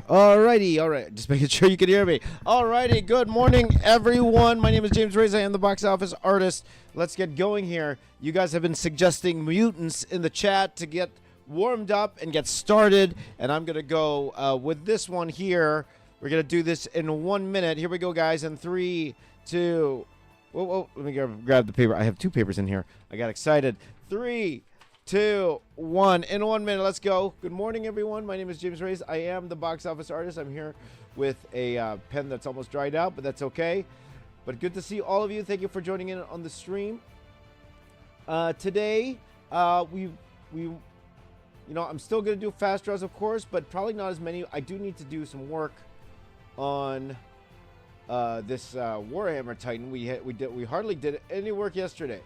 Alrighty, alright. Just making sure you can hear me. Alrighty, good morning, everyone. My name is James Reyes. I am the box office artist. Let's get going here. You guys have been suggesting mutants in the chat to get warmed up and get started. And I'm going to go with this one here. We're going to do this in 1 minute. Here we go, guys. In 3, 2... Whoa, let me grab the paper. I have 2 papers in here. I got excited. 3, 2, 1. In 1 minute, let's go. Good morning, everyone. My name is James Reyes. I am the box office artist. I'm here with a pen that's almost dried out, but that's okay. But good to see all of you. Thank you for joining in on the stream. Today, I'm still going to do fast draws, of course, but probably not as many. I do need to do some work on this Warhammer Titan. We hardly did any work yesterday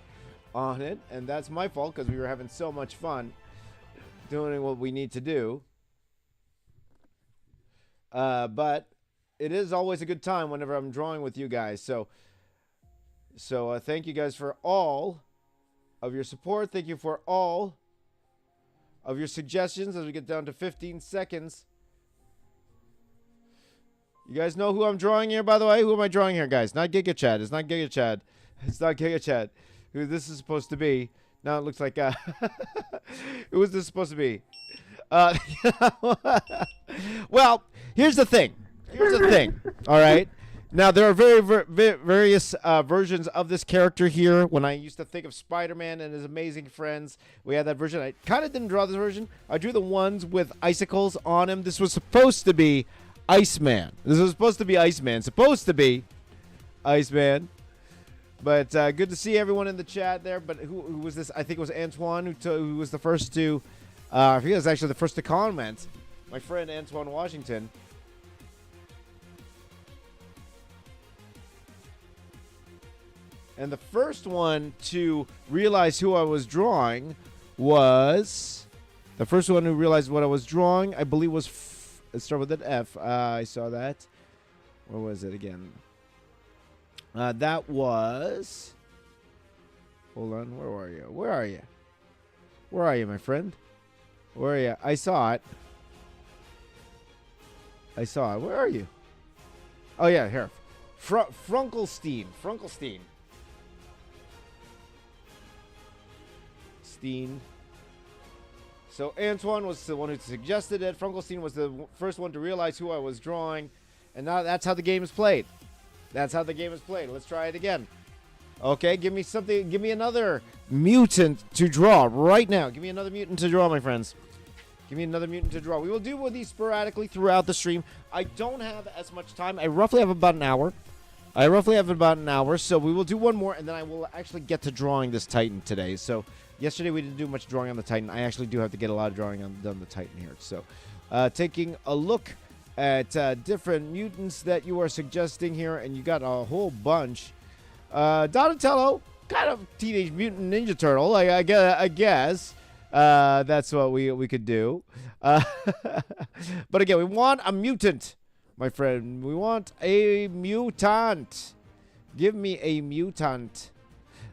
on it, and that's my fault because we were having so much fun doing what we need to do. But it is always a good time whenever I'm drawing with you guys. So thank you guys for all of your support. Thank you for all of your suggestions as we get down to 15 seconds. You guys know who I'm drawing here, by the way? Who am I drawing here, guys? Not Giga Chad. It's not Giga Chad. It's not Giga Chad. Who this is supposed to be. Now it looks like... who is this supposed to be? Well, here's the thing. All right? Now, there are various versions of this character here. When I used to think of Spider-Man and his amazing friends, we had that version. I kind of didn't draw this version. I drew the ones with icicles on him. This was supposed to be Iceman. This was supposed to be Iceman. But good to see everyone in the chat there. But who was this? I think it was Antoine who was the first to... I think it was actually the first to comment. My friend Antoine Washington. And the first one to realize who I was drawing was... The first one who realized what I was drawing, I believe, was... Let's start with an F. I saw that. Where was it again? That was... Hold on. Where are you? Where are you? Where are you, my friend? Where are you? I saw it. Where are you? Oh, yeah, here. Frunkelstein. So Antoine was the one who suggested it. Frunkelstein was the first one to realize who I was drawing. And now that's how the game is played. Let's try it again. Okay, give me something. Give me another mutant to draw right now. Give me another mutant to draw, my friends. Give me another mutant to draw. We will do one of these sporadically throughout the stream. I don't have as much time. I roughly have about an hour. So we will do one more, and then I will actually get to drawing this Titan today. So yesterday we didn't do much drawing on the Titan. I actually do have to get a lot of drawing on the Titan here. So taking a look at different mutants that you are suggesting here, and you got a whole bunch. Donatello, kind of Teenage Mutant Ninja Turtle, I guess. That's what we could do. But again, we want a mutant, my friend. We want a mutant. Give me a mutant.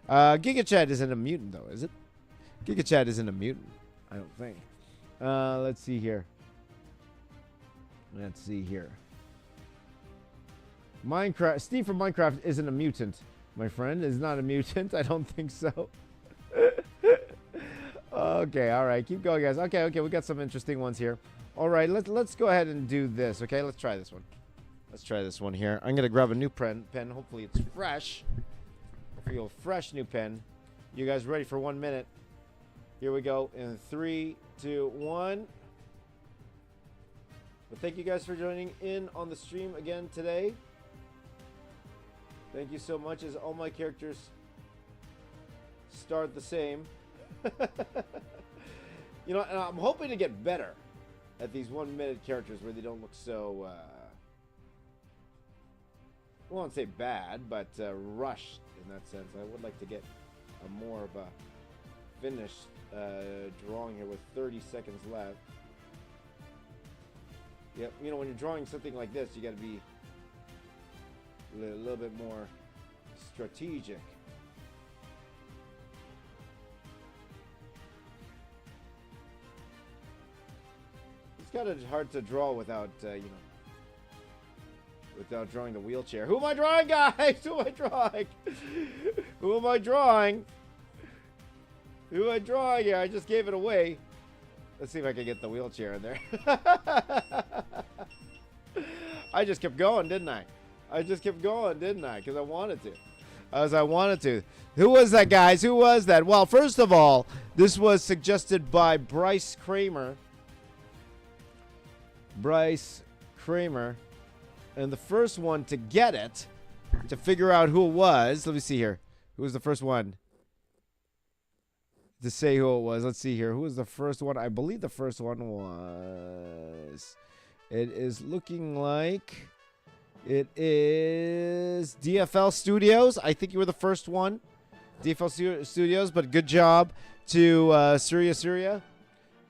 Giga Chad isn't a mutant, though, is it? Giga Chad isn't a mutant, I don't think. Let's see here. Minecraft. Steve from Minecraft isn't a mutant, my friend. Is not a mutant. I don't think so. Okay, all right. Keep going, guys. Okay. We got some interesting ones here. All right, let's go ahead and do this, okay? Let's try this one. Let's try this one here. I'm going to grab a new pen. Hopefully it's fresh. Hopefully a fresh new pen. You guys ready for 1 minute? Here we go. In 3, 2, 1. But thank you guys for joining in on the stream again today. Thank you so much, as all my characters start the same. And I'm hoping to get better at these 1 minute characters where they don't look so, I won't say bad, but rushed in that sense. I would like to get a more of a finished drawing here with 30 seconds left. Yep, when you're drawing something like this, you got to be a little bit more strategic. kind of hard to draw without, without drawing the wheelchair. Who am I drawing, guys? Who am I drawing? Who am I drawing? Who am I drawing here? I just gave it away. Let's see if I can get the wheelchair in there. I just kept going, didn't I? I just kept going, didn't I? Because I wanted to. I wanted to. Who was that, guys? Who was that? Well, first of all, this was suggested by Bryce Kramer. Bryce Kramer. And the first one to get it, to figure out who it was. Let me see here. Who was the first one to say who it was? Let's see here. Who was the first one? I believe the first one was... It is looking like... It is DFL Studios. I think you were the first one. DFL Studios, but good job to Surya.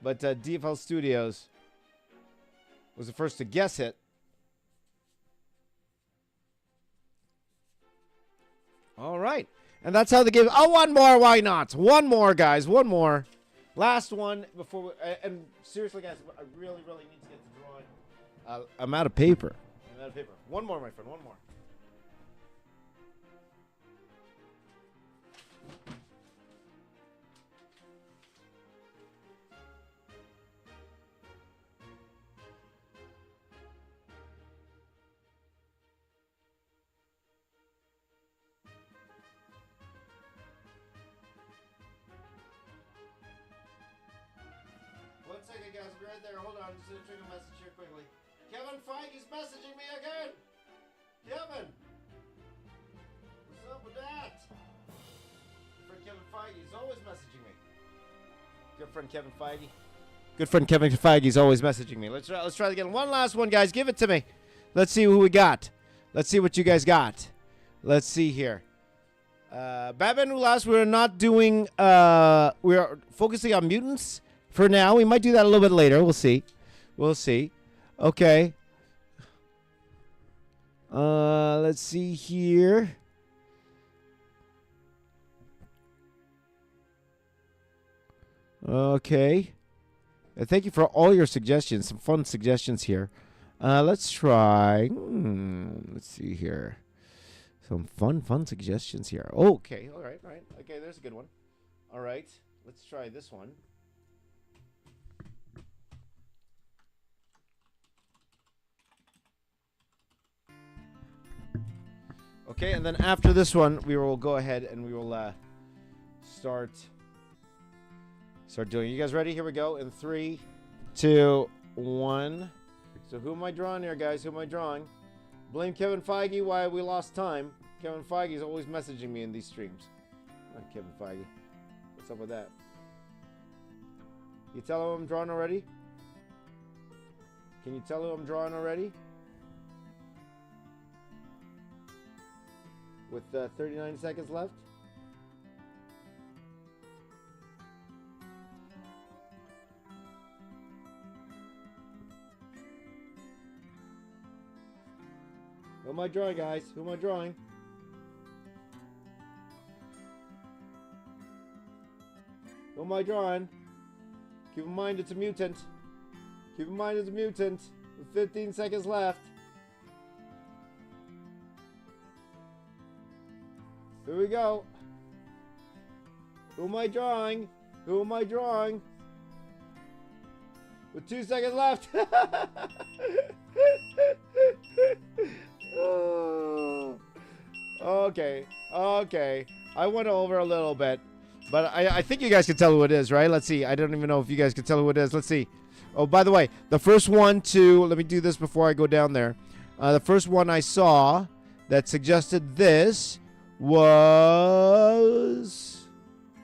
But DFL Studios was the first to guess it. All right. And that's how the game... Oh, one more. Why not? One more, guys. One more. Last one before... We, and seriously, guys, I really need to get to drawing. I'm out of paper. I'm out of paper. One more, my friend. One more. One second, guys. Be right there. Hold on. I'm just going to check a message here quickly. Kevin Feige's messaging me again. Kevin, what's up with that? Good friend Kevin Feige is always messaging me. Good friend Kevin Feige. Good friend Kevin Feige is always messaging me. Let's try it again. One last one, guys. Give it to me. Let's see who we got. Let's see what you guys got. Let's see here. Batman Who Laughs. We're not doing. We are focusing on mutants for now. We might do that a little bit later. We'll see. We'll see. Okay. Let's see here. Okay. Thank you for all your suggestions. Some fun suggestions here. Let's try. Let's see here. Some fun suggestions here. Okay. All right. Okay, there's a good one. All right. Let's try this one. Okay, and then after this one, we will go ahead and we will start doing. You guys ready? Here we go. In 3, 2, 1. So who am I drawing here, guys? Who am I drawing? Blame Kevin Feige why we lost time. Kevin Feige is always messaging me in these streams. Not Kevin Feige. What's up with that? You tell him I'm drawing already? Can you tell him I'm drawing already? With 39 seconds left. Who am I drawing, guys? Who am I drawing? Who am I drawing? Keep in mind it's a mutant. Keep in mind it's a mutant. With 15 seconds left. Here we go. Who am I drawing? Who am I drawing? With 2 seconds left. Okay. I went over a little bit. But I think you guys can tell who it is, right? Let's see. I don't even know if you guys can tell who it is. Let's see. Oh, by the way, the first one to... Let me do this before I go down there. The first one I saw that suggested this... was...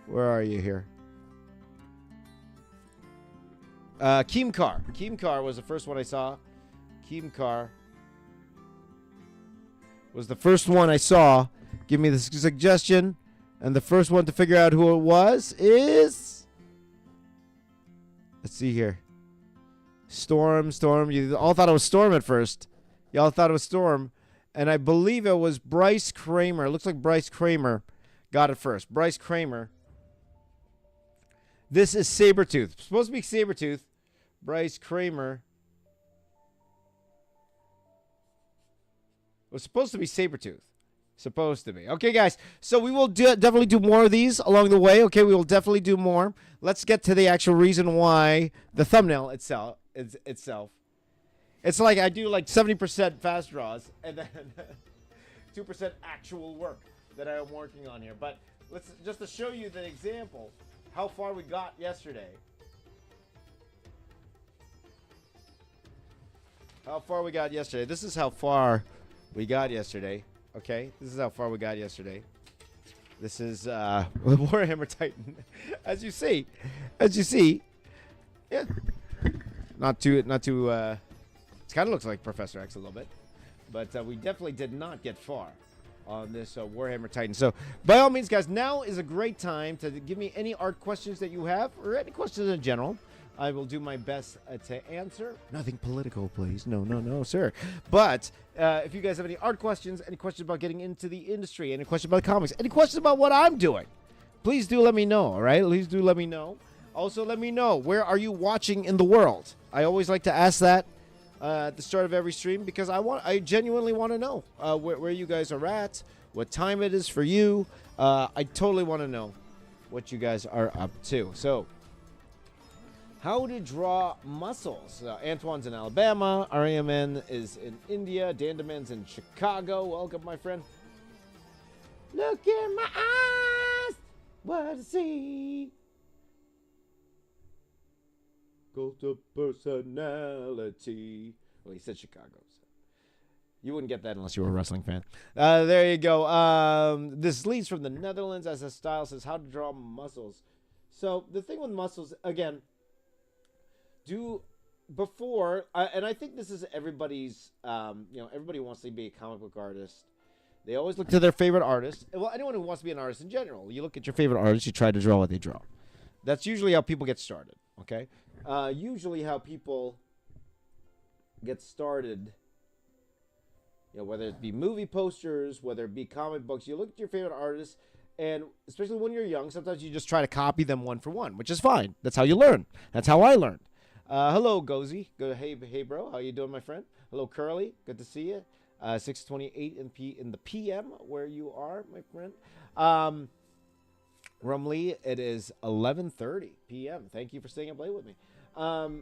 Where are you here? Keemkar. Keemkar was the first one I saw. Keemkar was the first one I saw. Give me the suggestion. And the first one to figure out who it was is... Let's see here. Storm. You all thought it was Storm at first. Y'all thought it was Storm. And I believe it was Bryce Kramer. It looks like Bryce Kramer got it first. Bryce Kramer. This is Sabertooth. It's supposed to be Sabertooth. Bryce Kramer was supposed to be Sabertooth. Supposed to be. Okay, guys. So we will definitely do more of these along the way. Okay, we will definitely do more. Let's get to the actual reason why the thumbnail itself. It's like I do like 70% fast draws and then 2% actual work that I am working on here. But let's just to show you the example, how far we got yesterday. How far we got yesterday. This is how far we got yesterday. Okay, this is how far we got yesterday. This is Warhammer Titan. As you see, yeah, not too. It kind of looks like Professor X a little bit, but we definitely did not get far on this Warhammer Titan. So, by all means, guys, now is a great time to give me any art questions that you have, or any questions in general. I will do my best to answer. Nothing political, please. No, sir. But if you guys have any art questions, any questions about getting into the industry, any questions about comics, any questions about what I'm doing, please do let me know, all right? Please do let me know. Also, let me know, where are you watching in the world? I always like to ask that at the start of every stream because I genuinely want to know where you guys are at, what time it is for you. I totally want to know what you guys are up to. So, how to draw muscles. Antoine's in Alabama. RAMN is in India. Dandaman's in Chicago. Welcome, my friend. Look in my eyes. What I see. Cult of personality. Well, he said Chicago. So. You wouldn't get that unless you were a wrestling fan. There you go. This leads from the Netherlands. As a style says, how to draw muscles. So the thing with muscles, again, and I think this is everybody's, everybody wants to be a comic book artist. They always look to their favorite artist. Well, anyone who wants to be an artist in general, you look at your favorite artist, you try to draw what they draw. That's usually how people get started, okay? Usually how people get started, whether it be movie posters, whether it be comic books, you look at your favorite artist, and especially when you're young, sometimes you just try to copy them one for one, which is fine. That's how you learn. That's how I learned. Hello, Gozy. Hey, bro. How you doing, my friend? Hello, Curly. Good to see you. 6:28 in the PM where you are, my friend. Rumley, it is 11:30 PM. Thank you for staying up late with me. I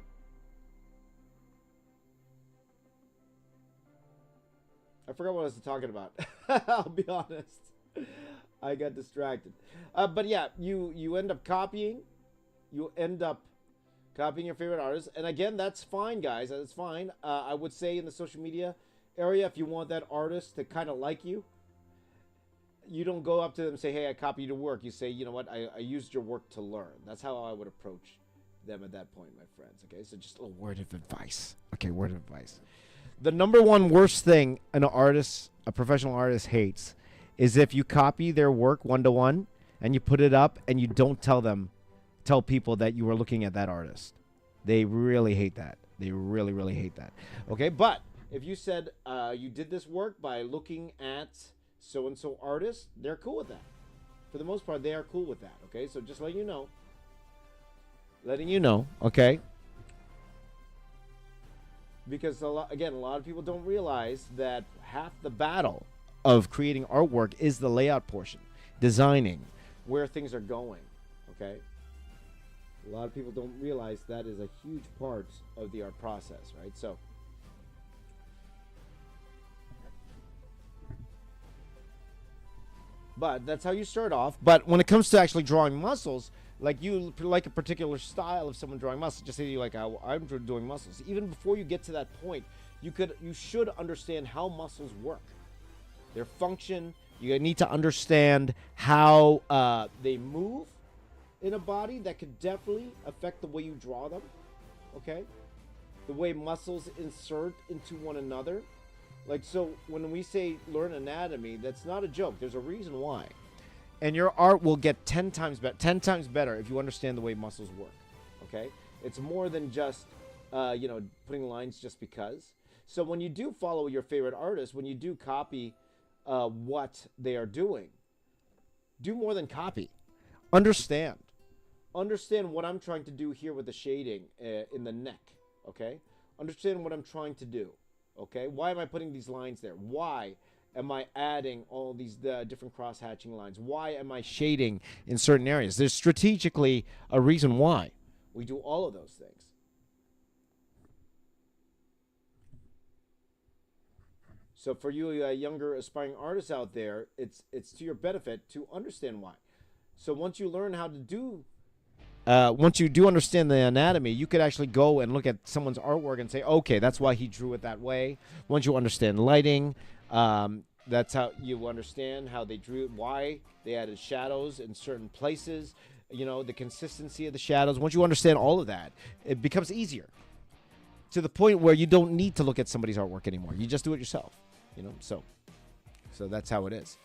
forgot what I was talking about. I'll be honest. I got distracted. But yeah, you end up copying. You end up copying your favorite artist. And again, that's fine, guys. That's fine. I would say in the social media area, if you want that artist to kind of like you, you don't go up to them and say, hey, I copied your work. You say, you know what, I used your work to learn. That's how I would approach them at that point, my friends. Okay, so just a little word of advice. Okay, word of advice. The number one worst thing a professional artist hates is if you copy their work one-to-one and you put it up and you don't tell people that you were looking at that artist. They really hate that. They really, really hate that. Okay, but if you said you did this work by looking at so-and-so artist, they're cool with that. For the most part, they are cool with that. Okay, so just letting you know. Okay? Because, a lot of people don't realize that half the battle of creating artwork is the layout portion. Designing, where things are going. Okay? A lot of people don't realize that is a huge part of the art process, right? So, but that's how you start off. But when it comes to actually drawing muscles, like you like a particular style of someone drawing muscles, just say you like how I'm doing muscles. Even before you get to that point, you should understand how muscles work, their function. You need to understand how they move in a body. That could definitely affect the way you draw them. Okay, the way muscles insert into one another. Like, so when we say learn anatomy, that's not a joke. There's a reason why. And your art will get 10 times better if you understand the way muscles work. Okay? It's more than just, putting lines just because. So when you do follow your favorite artist, when you do copy what they are doing, do more than copy. Understand what I'm trying to do here with the shading in the neck. Okay? Understand what I'm trying to do. Okay, why am I putting these lines there? Why am I adding all these different cross-hatching lines? Why am I shading in certain areas? There's strategically a reason why we do all of those things. So for you younger aspiring artists out there, it's to your benefit to understand why. So once you learn how to do, once you do understand the anatomy, you could actually go and look at someone's artwork and say, okay, that's why he drew it that way. Once you understand lighting, that's how you understand how they drew it, why they added shadows in certain places, you know, the consistency of the shadows. Once you understand all of that, it becomes easier to the point where you don't need to look at somebody's artwork anymore. You just do it yourself, you know, so that's how it is.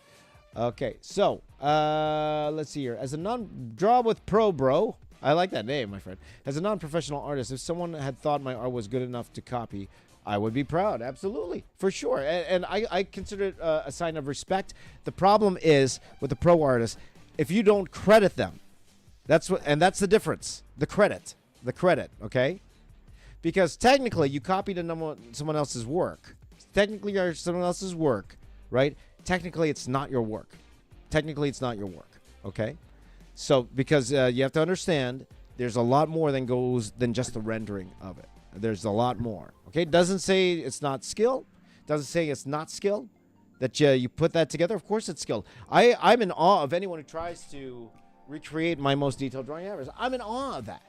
Okay, so let's see here. As a non-draw with pro bro, I like that name, my friend. As a non-professional artist, if someone had thought my art was good enough to copy, I would be proud. Absolutely, for sure. And I consider it a sign of respect. The problem is with the pro artist, if you don't credit them, that's the difference. The credit, okay? Because technically, you copied someone else's work. Technically, you're someone else's work, right? Technically, it's not your work. Okay? So, because you have to understand, there's a lot more than just the rendering of it. There's a lot more. Okay? It doesn't say it's not skill. Doesn't say it's not skill. That you put that together. Of course, it's skill. I'm in awe of anyone who tries to recreate my most detailed drawing ever. I'm in awe of that.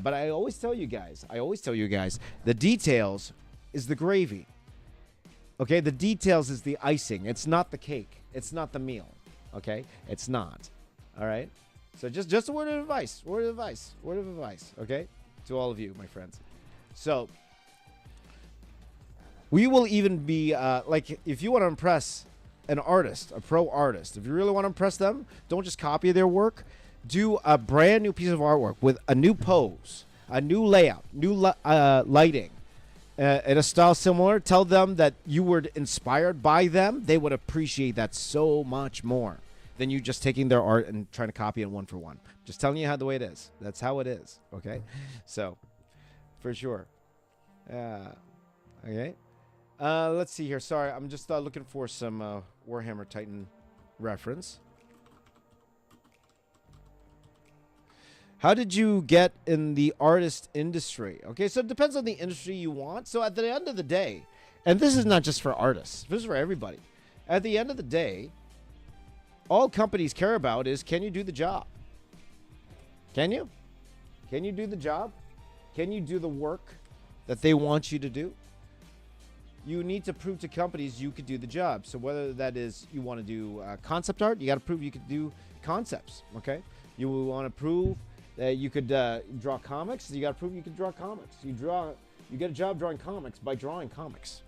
But I always tell you guys, the details is the gravy. Okay, the details is the icing. It's not the cake. It's not the meal. Okay, it's not. All right. So just a word of advice. Okay, to all of you, my friends. So we will even be like, if you want to impress an artist, a pro artist, if you really want to impress them, don't just copy their work. Do a brand new piece of artwork with a new pose, a new layout, new lighting. In a style similar, tell them that you were inspired by them. They would appreciate that so much more than you just taking their art and trying to copy it one for one. Just telling you how the way it is. That's how it is. Okay, so for sure. Okay. Let's see here. Sorry, I'm just looking for some Warhammer Titan reference. How did you get in the artist industry? Okay, so it depends on the industry you want. So at the end of the day, and this is not just for artists, this is for everybody. At the end of the day, all companies care about is, can you do the job? Can you? Can you do the job? Can you do the work that they want you to do? You need to prove to companies you could do the job. So whether that is you want to do concept art, you got to prove you could do concepts, okay? You want to prove you could draw comics. You got to prove you could draw comics. You get a job drawing comics by drawing comics.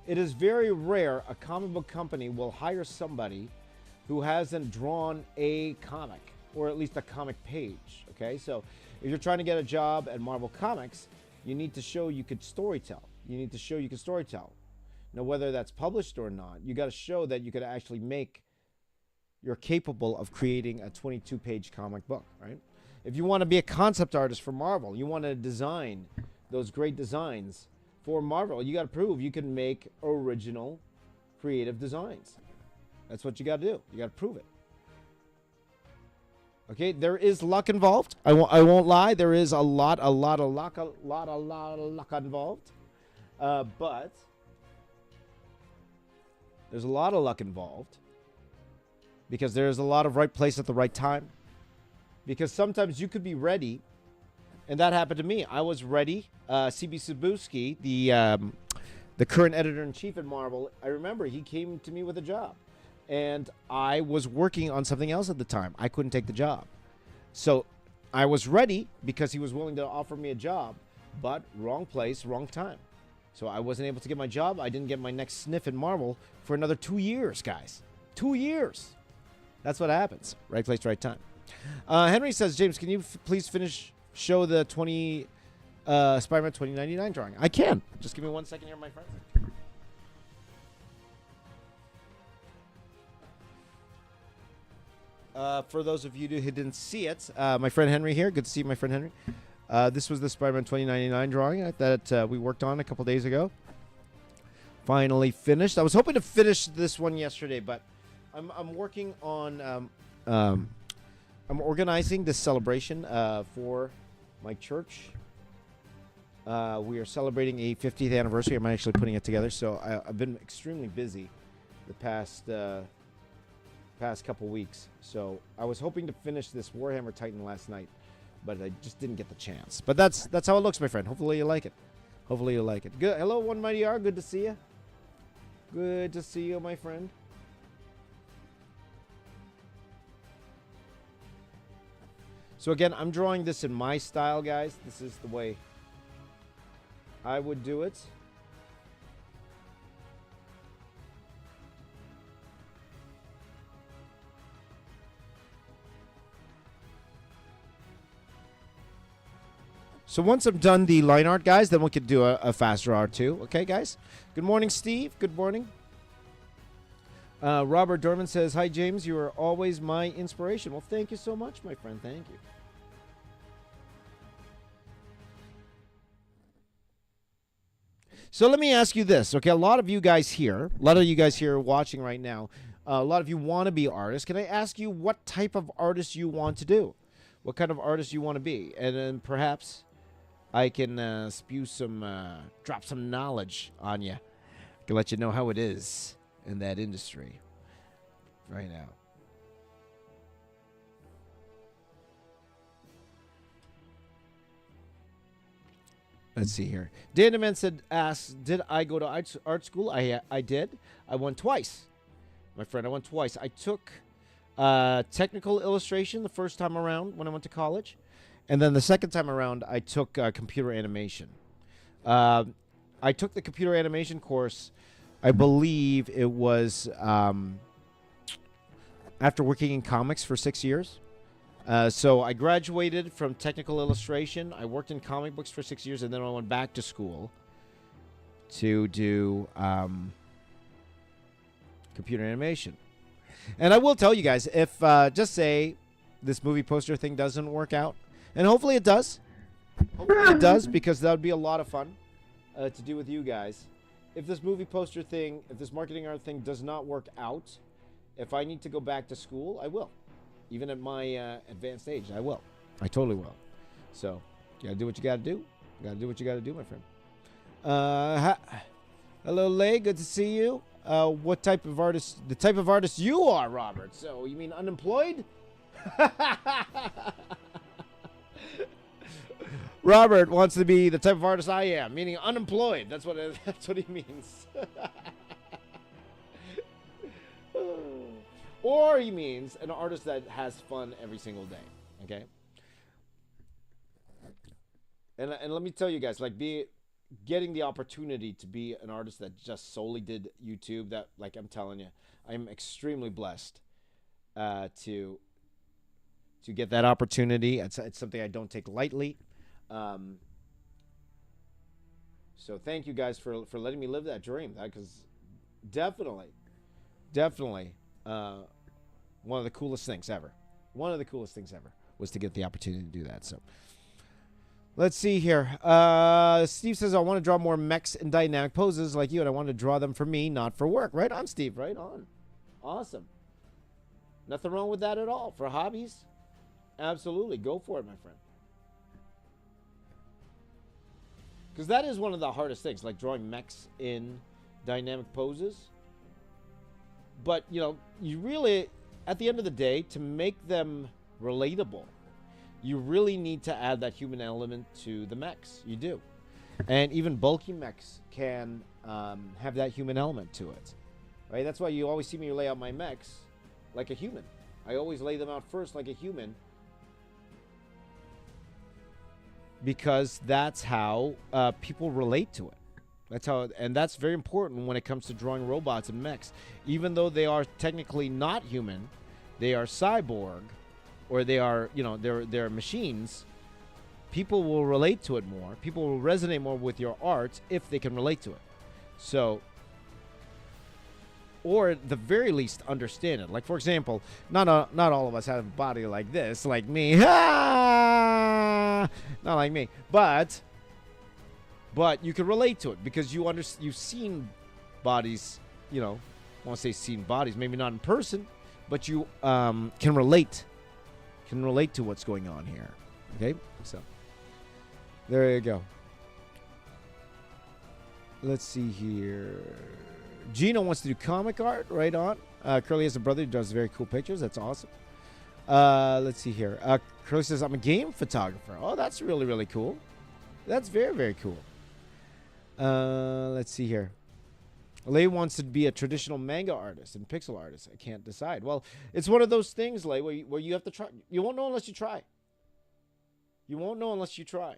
It is very rare a comic book company will hire somebody who hasn't drawn a comic, or at least a comic page. Okay, so if you're trying to get a job at Marvel Comics, you need to show you could storytell. Now, whether that's published or not, you got to show that you could actually you're capable of creating a 22-page comic book, right? If you want to be a concept artist for Marvel, you want to design those great designs for Marvel, you got to prove you can make original creative designs. That's what you got to do. You got to prove it. Okay, there is luck involved. I won't lie. There is a lot of luck involved. But there's a lot of luck involved. Because there's a lot of right place at the right time. Because sometimes you could be ready, and that happened to me. I was ready. C.B. Cebulski, the current editor-in-chief at Marvel, I remember he came to me with a job. And I was working on something else at the time. I couldn't take the job. So I was ready because he was willing to offer me a job, but wrong place, wrong time. So I wasn't able to get my job. I didn't get my next sniff in Marvel for another 2 years, guys. 2 years. That's what happens. Right place, right time. Henry says, James, can you please show the Spider-Man 2099 drawing? I can. Just give me 1 second here, my friends. For those of you who didn't see it, my friend Henry here. Good to see you, my friend Henry. This was the Spider-Man 2099 drawing that we worked on a couple days ago. Finally finished. I was hoping to finish this one yesterday, but I'm working on I'm organizing this celebration for my church. We are celebrating a 50th anniversary. I'm actually putting it together, so I've been extremely busy the past couple weeks. So I was hoping to finish this Warhammer Titan last night, but I just didn't get the chance. But that's how it looks, my friend. Hopefully you like it. Hopefully you like it. Good. Hello, One Mighty R. Good to see you. Good to see you, my friend. So again, I'm drawing this in my style, guys. This is the way I would do it. So once I'm done the line art, guys, then we could do a faster art too. Okay, guys? Good morning, Steve. Good morning. Robert Dorman says, hi, James. You are always my inspiration. Well, thank you so much, my friend. Thank you. So let me ask you this. Okay, a lot of you guys here watching right now, a lot of you want to be artists. Can I ask you what type of artist you want to do? What kind of artist you want to be? And then perhaps I can spew some, drop some knowledge on you. I can let you know how it is in that industry right now. Let's see here. Dandaman asked, did I go to art school? I did. I went twice. My friend, I went twice. I took technical illustration the first time around when I went to college. And then the second time around, I took computer animation. I took the computer animation course, I believe it was after working in comics for 6 years. So I graduated from technical illustration. I worked in comic books for 6 years, and then I went back to school to do computer animation. And I will tell you guys, if just say this movie poster thing doesn't work out, and hopefully it does. Hopefully it does, because that would be a lot of fun to do with you guys. If this movie poster thing, if this marketing art thing does not work out, if I need to go back to school, I will. Even at my advanced age, I will. I totally will. So, you gotta do what you gotta do. You gotta do what you gotta do, my friend. Hello, Lay. Good to see you. What type of artist? The type of artist you are, Robert. So, you mean unemployed? Robert wants to be the type of artist I am, meaning unemployed. That's what he means. Or he means an artist that has fun every single day. Okay. And let me tell you guys, like, getting the opportunity to be an artist that just solely did YouTube. That, like, I'm telling you, I'm extremely blessed to get that opportunity. It's something I don't take lightly. So thank you guys for letting me live that dream. Because definitely, one of the coolest things ever. One of the coolest things ever was to get the opportunity to do that. So let's see here. Steve says, I want to draw more mechs in dynamic poses like you, and I want to draw them for me, not for work. Right on, Steve. Right on. Awesome. Nothing wrong with that at all. For hobbies, absolutely. Go for it, my friend. Because that is one of the hardest things, like drawing mechs in dynamic poses. But, you know, you really, at the end of the day, to make them relatable, you really need to add that human element to the mechs. You do. And even bulky mechs can have that human element to it. Right? That's why you always see me lay out my mechs like a human. I always lay them out first like a human, because that's how people relate to it. That's how, and that's very important when it comes to drawing robots and mechs. Even though they are technically not human, they are cyborg, or they are, you know, they're machines. People will relate to it more. People will resonate more with your art if they can relate to it. So, or at the very least understand it. Like, for example, not all of us have a body like this, like me. Not Not like me. But you can relate to it because you've seen bodies, you know, I want to say seen bodies, maybe not in person, but you can relate to what's going on here. Okay? So there you go. Let's see here. Gino wants to do comic art. Right on. Curly has a brother who does very cool pictures. That's awesome. Let's see here. Curly says, I'm a game photographer. Oh, that's really, really cool. That's very, very cool. Let's see here. Lay wants to be a traditional manga artist and pixel artist. I can't decide. Well, it's one of those things, Lay, where you have to try. You won't know unless you try. You won't know unless you try.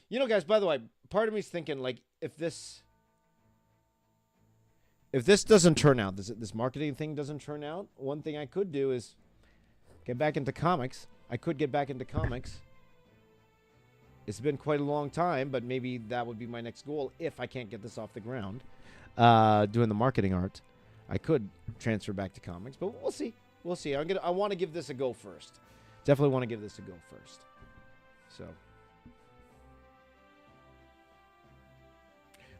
You know, guys, by the way, part of me is thinking, like, if this doesn't turn out, this marketing thing doesn't turn out, one thing I could do is get back into comics. I could get back into comics. It's been quite a long time, but maybe that would be my next goal if I can't get this off the ground. Doing the marketing art, I could transfer back to comics, but we'll see. We'll see. I want to give this a go first. Definitely want to give this a go first. So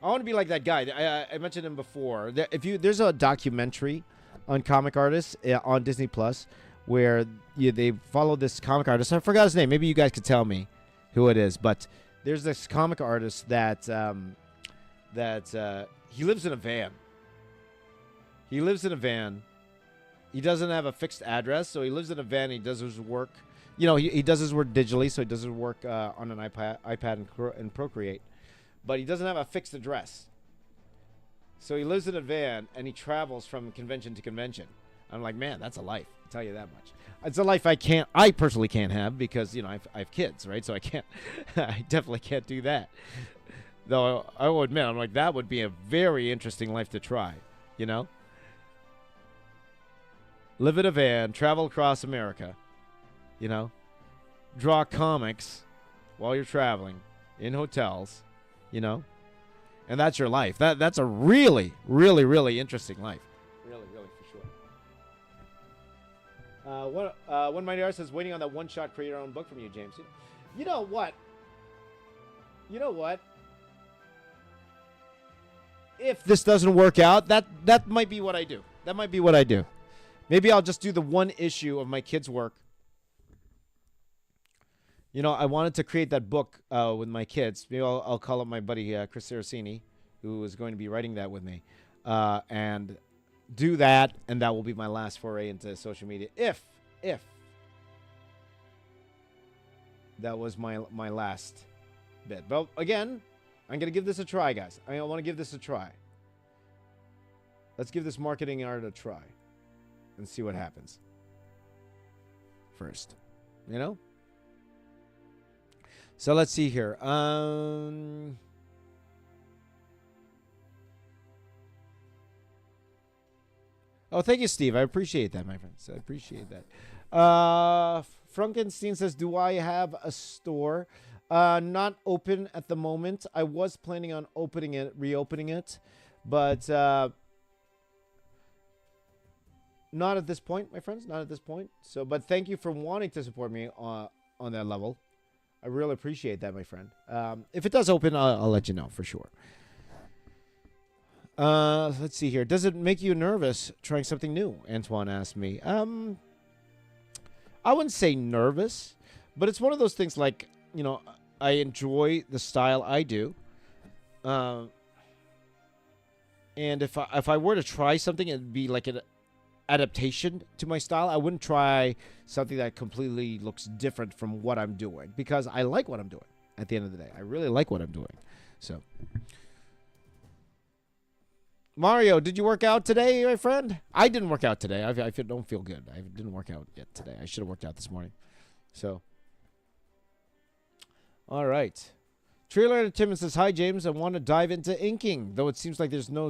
I want to be like that guy. I mentioned him before. There's a documentary on comic artists on Disney Plus where they follow this comic artist. I forgot his name. Maybe you guys could tell me who it is. But there's this comic artist that he lives in a van. He lives in a van. He doesn't have a fixed address, so he lives in a van. He does his work. You know, he does his work digitally, so he does his work on an iPad and Procreate. But he doesn't have a fixed address. So he lives in a van, and he travels from convention to convention. I'm like, man, that's a life. I'll tell you that much. It's a life I personally can't have because, you know, I have kids, right? So I can't, I definitely can't do that. Though I will admit, I'm like, that would be a very interesting life to try, you know? Live in a van, travel across America, you know? Draw comics while you're traveling in hotels. You know, and that's your life. That's a really, really, really interesting life. Really, really, for sure. One Mighty Artist says, waiting on that one-shot create your own book from you, James. You know what? If this doesn't work out, that might be what I do. That might be what I do. Maybe I'll just do the one issue of my kids' work. You know, I wanted to create that book with my kids. Maybe I'll call up my buddy Chris Saracini, who is going to be writing that with me, and do that, and that will be my last foray into social media. If that was my last bit. But again, I'm going to give this a try, guys. I want to give this a try. Let's give this marketing art a try and see what happens first, you know? So let's see here. Oh, thank you, Steve. I appreciate that, my friends. I appreciate that. Frankenstein says, do I have a store? Not open at the moment. I was planning on reopening it, but not at this point, my friends. Not at this point. So, but thank you for wanting to support me on that level. I really appreciate that, my friend. If it does open, I'll let you know for sure. Let's see here. Does it make you nervous trying something new? Antoine asked me. I wouldn't say nervous, but it's one of those things like, you know, I enjoy the style I do. And if I were to try something, it'd be like an adaptation to my style. I wouldn't try something that completely looks different from what I'm doing because I like what I'm doing at the end of the day. I really like what I'm doing. So, Mario, did you work out today, my friend? I didn't work out today. I don't feel good. I didn't work out yet today. I should have worked out this morning. So, all right. Trailer Tim says, hi, James. I want to dive into inking. Though it seems like there's no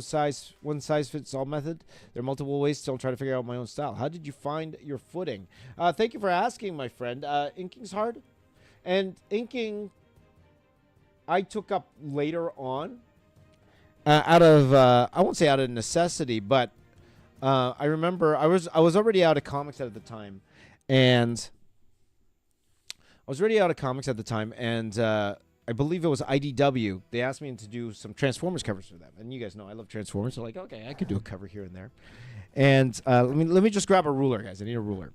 one-size-fits-all method. There are multiple ways. Still trying to figure out my own style. How did you find your footing? Thank you for asking, my friend. Inking's hard. And inking, I took up later on. I won't say out of necessity, but I remember I was already out of comics at the time, and I believe it was IDW. They asked me to do some Transformers covers for them, and you guys know I love Transformers. So like, okay, I could do a cover here and there. And let me just grab a ruler, guys. I need a ruler.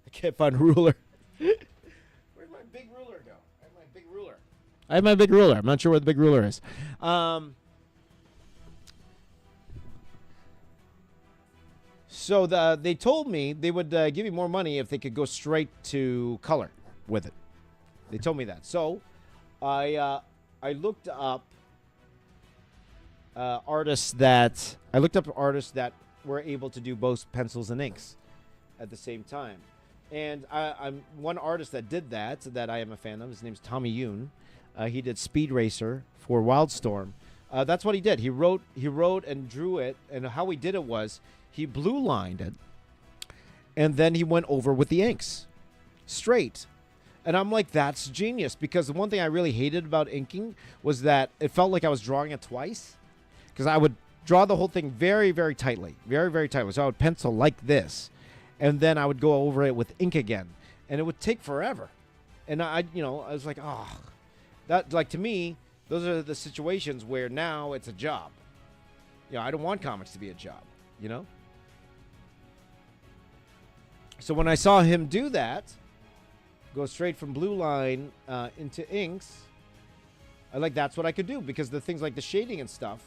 I can't find a ruler. Where'd my big ruler go? I have my big ruler. I'm not sure where the big ruler is. So they told me they would give me more money if they could go straight to color with it. They told me that. So I looked up artists that were able to do both pencils and inks at the same time. And I'm one artist that did that I am a fan of. His name's Tommy Yoon. He did Speed Racer for Wildstorm. That's what he did. He wrote and drew it. And how he did it was he blue lined it, and then he went over with the inks straight. And I'm like, that's genius, because the one thing I really hated about inking was that it felt like I was drawing it twice, because I would draw the whole thing very, very tightly, very, very tightly. So I would pencil like this, and then I would go over it with ink again, and it would take forever. And I was like, oh, that, like, to me, those are the situations where now it's a job. I don't want comics to be a job, So when I saw him do that, go straight from blue line into inks, that's what I could do, because the things like the shading and stuff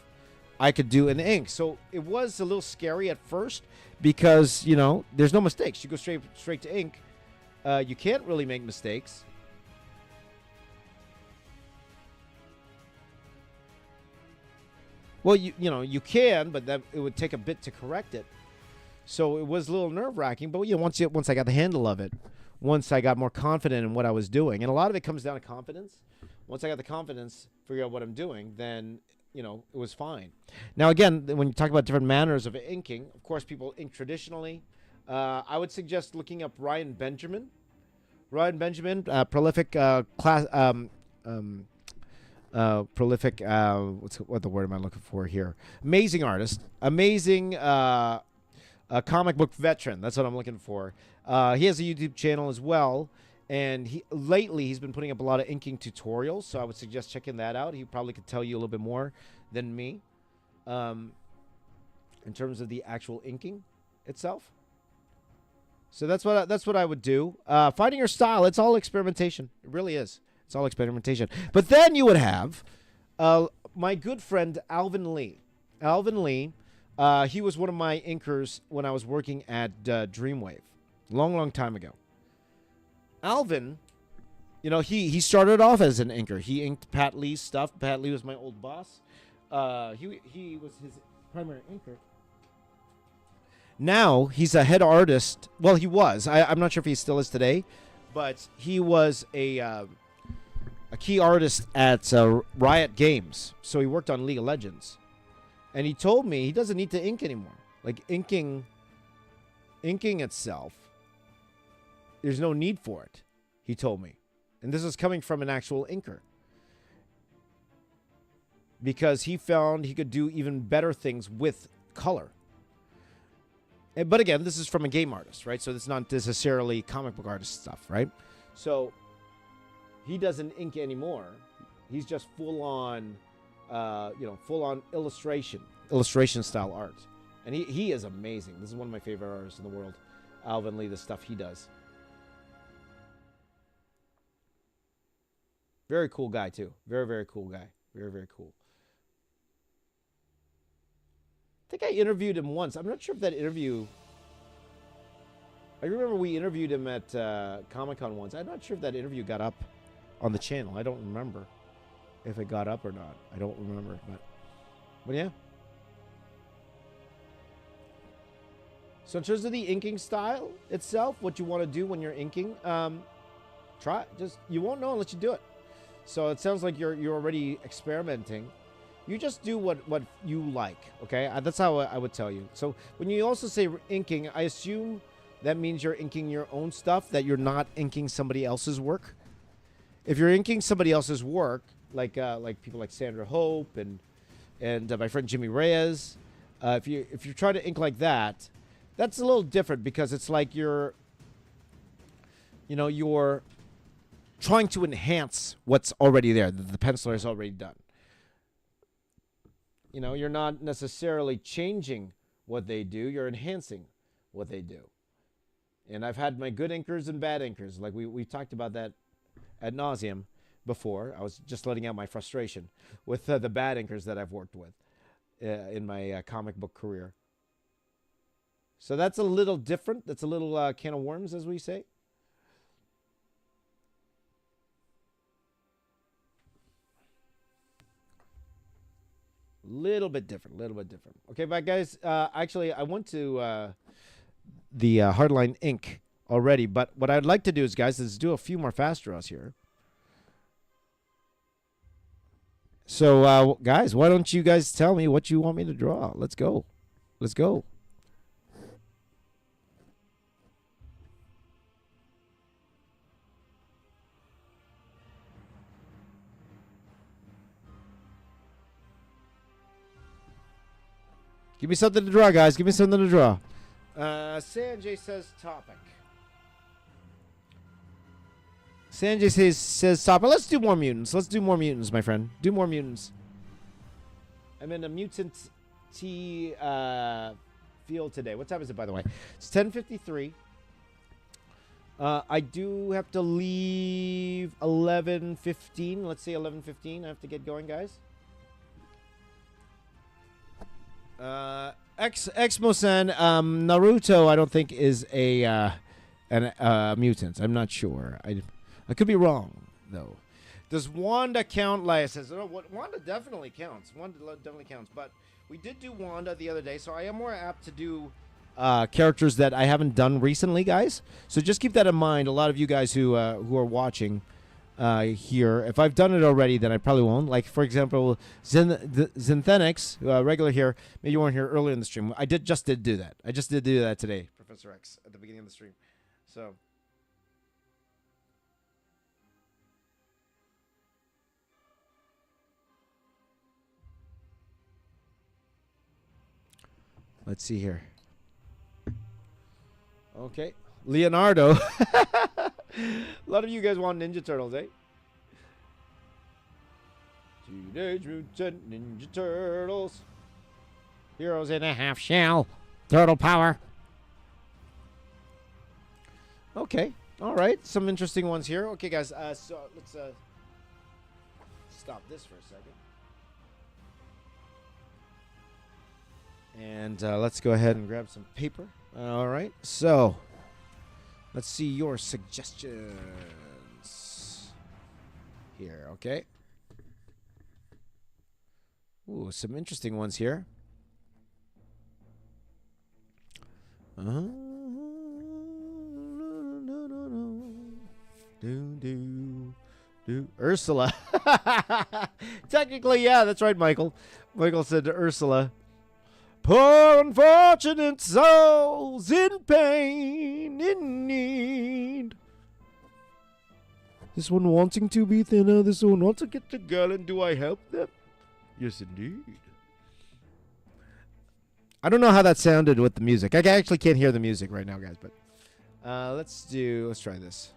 I could do in ink. So it was a little scary at first, because there's no mistakes. You go straight to ink. You can't really make mistakes. Well, you can, but that it would take a bit to correct it. So it was a little nerve-wracking, but once I got the handle of it, once I got more confident in what I was doing, and a lot of it comes down to confidence. Once I got the confidence, figure out what I'm doing, then it was fine. Now again, when you talk about different manners of inking, of course, people ink traditionally. I would suggest looking up Ryan Benjamin. Prolific prolific. What the word am I looking for here? Amazing artist, amazing. A comic book veteran. That's what I'm looking for. He has a YouTube channel as well, and lately he's been putting up a lot of inking tutorials, so I would suggest checking that out. He probably could tell you a little bit more than me in terms of the actual inking itself. So that's what I would do. Finding your style, it's all experimentation. It really is. It's all experimentation. But then you would have my good friend Alvin Lee. He was one of my inkers when I was working at Dreamwave, long time ago. Alvin, he started off as an inker. He inked Pat Lee's stuff. Pat Lee was my old boss. He was his primary inker. Now he's a head artist. Well, he was. I'm not sure if he still is today, but he was a key artist at Riot Games. So he worked on League of Legends. And he told me he doesn't need to ink anymore. Like, inking itself, there's no need for it, he told me. And this is coming from an actual inker. Because he found he could do even better things with color. But again, this is from a game artist, right? So it's not necessarily comic book artist stuff, right? So he doesn't ink anymore. He's just full on illustration style art. And he is amazing. This is one of my favorite artists in the world. Alvin Lee, the stuff he does. Very cool guy, too. Very, very cool guy. Very, very cool. I think I interviewed him once. I'm not sure if that interview... I remember we interviewed him at Comic-Con once. I'm not sure if that interview got up on the channel. I don't remember if it got up or not. I don't remember, but yeah. So in terms of the inking style itself, what you want to do when you're inking, try it. You won't know unless you do it. So it sounds like you're already experimenting. You just do what you like, okay? That's how I would tell you. So when you also say inking, I assume that means you're inking your own stuff, that you're not inking somebody else's work. If you're inking somebody else's work, like people like Sandra Hope and my friend Jimmy Reyes, if you try to ink like that, that's a little different because it's like you're trying to enhance what's already there. The penciler is already done. You know, you're not necessarily changing what they do. You're enhancing what they do. And I've had my good inkers and bad inkers. Like we talked about that ad nauseum before. I was just letting out my frustration with the bad inkers that I've worked with in my comic book career. So that's a little different. That's a little can of worms, as we say. Little bit different. Okay, but guys, actually, I went to the Hardline Ink already, but what I'd like to do is, guys, is do a few more fast draws here. So, guys, why don't you guys tell me what you want me to draw? Let's go. Let's go. Give me something to draw, guys. Give me something to draw. Sanjay says topic. Sanjay says topic. Let's do more mutants. Let's do more mutants, my friend. Do more mutants. I'm in a mutant T field today. What time is it, by the way? It's 10:53. I do have to leave 11:15. Let's say 11:15. I have to get going, guys. Exmo-san, Naruto, I don't think is a mutant. I'm not sure. I could be wrong though. Does Wanda count? Laia says, "Oh, Wanda definitely counts. Wanda definitely counts." But we did do Wanda the other day, so I am more apt to do characters that I haven't done recently, guys. So just keep that in mind. A lot of you guys who are watching here, if I've done it already, then I probably won't. Like, for example, Zenthenics, regular here. Maybe you weren't here earlier in the stream. I just did do that. I just did do that today, Professor X, at the beginning of the stream. So let's see here. Okay, Leonardo. A lot of you guys want Ninja Turtles, eh? Teenage Mutant Ninja Turtles. Heroes in a half shell. Turtle power. Okay. All right. Some interesting ones here. Okay, guys. So let's stop this for a second. And let's go ahead and grab some paper. All right. So let's see your suggestions here, okay? Ooh, some interesting ones here. Ursula. Technically, yeah, that's right, Michael. Michael said to Ursula. Poor unfortunate souls in pain, in need. This one wanting to be thinner, this one wants to get to girl, and do I help them? Yes, indeed. I don't know how that sounded with the music. I actually can't hear the music right now, guys, but let's try this.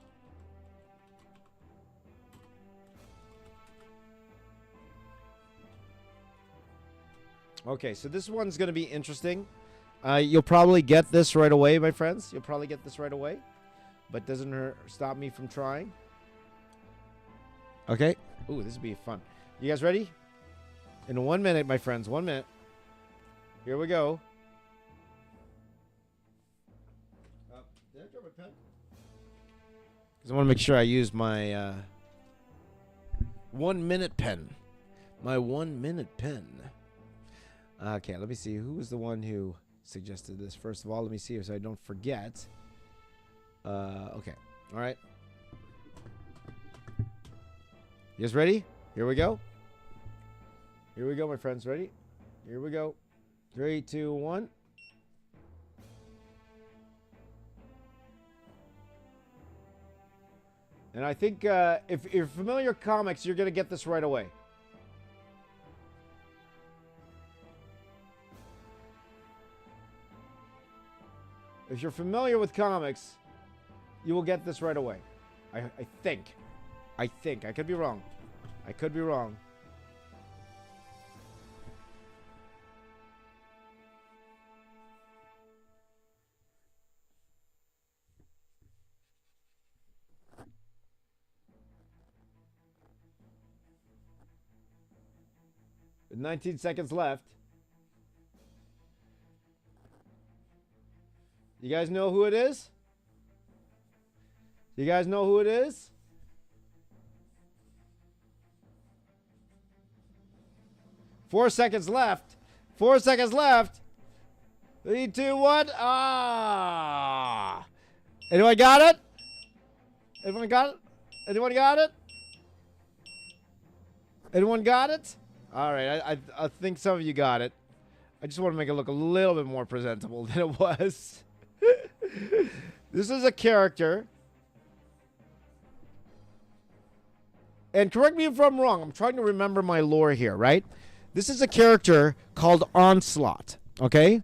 Okay, so this one's going to be interesting. You'll probably get this right away, my friends. You'll probably get this right away. But doesn't stop me from trying. Okay. Ooh, this will be fun. You guys ready? In 1 minute, my friends. 1 minute. Here we go. Did I drop my pen? Because I want to make sure I use my 1 minute pen. My 1 minute pen. Okay, let me see. Who was the one who suggested this? First of all, let me see so I don't forget. Okay. All right. You guys ready? Here we go. Here we go, my friends. Ready? Here we go. 3, 2, 1. And I think if you're familiar with comics, you're going to get this right away. If you're familiar with comics, you will get this right away. I think. I think. I could be wrong. I could be wrong. With 19 seconds left. You guys know who it is? You guys know who it is? Four seconds left. 4 seconds left. 3, 2, 1. Ah! Anyone got it? Anyone got it? Anyone got it? Anyone got it? All right, I think some of you got it. I just want to make it look a little bit more presentable than it was. This is a character. And correct me if I'm wrong. I'm trying to remember my lore here, right? This is a character called Onslaught, okay?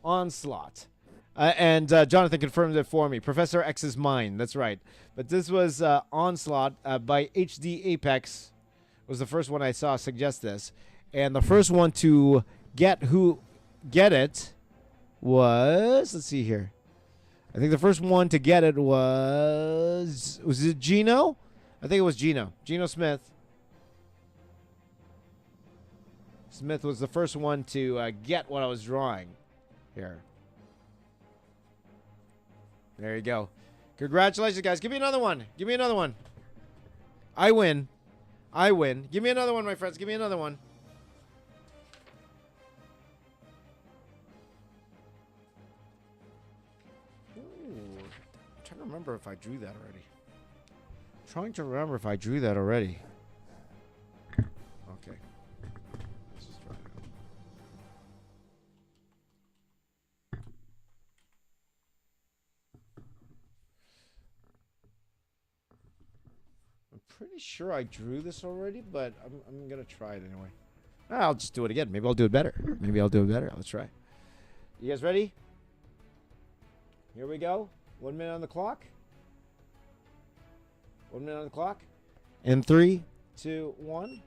Onslaught. And Jonathan confirmed it for me. Professor X's mind, that's right. But this was Onslaught by HD Apex. Was the first one I saw suggest this. And the first one to get it was, let's see here. I think the first one to get it was it Gino? I think it was Gino. Gino Smith. Smith was the first one to get what I was drawing here. There you go. Congratulations, guys. Give me another one. Give me another one. I win. I win. Give me another one, my friends. Give me another one. Ooh. I'm trying to remember if I drew that already. Trying to remember if I drew that already. Okay. Let's just try it. I'm pretty sure I drew this already, but I'm gonna try it anyway. I'll just do it again. Maybe I'll do it better. Maybe I'll do it better. Let's try. You guys ready? Here we go. 1 minute on the clock. 1 minute on the clock. In 3, 2, 1.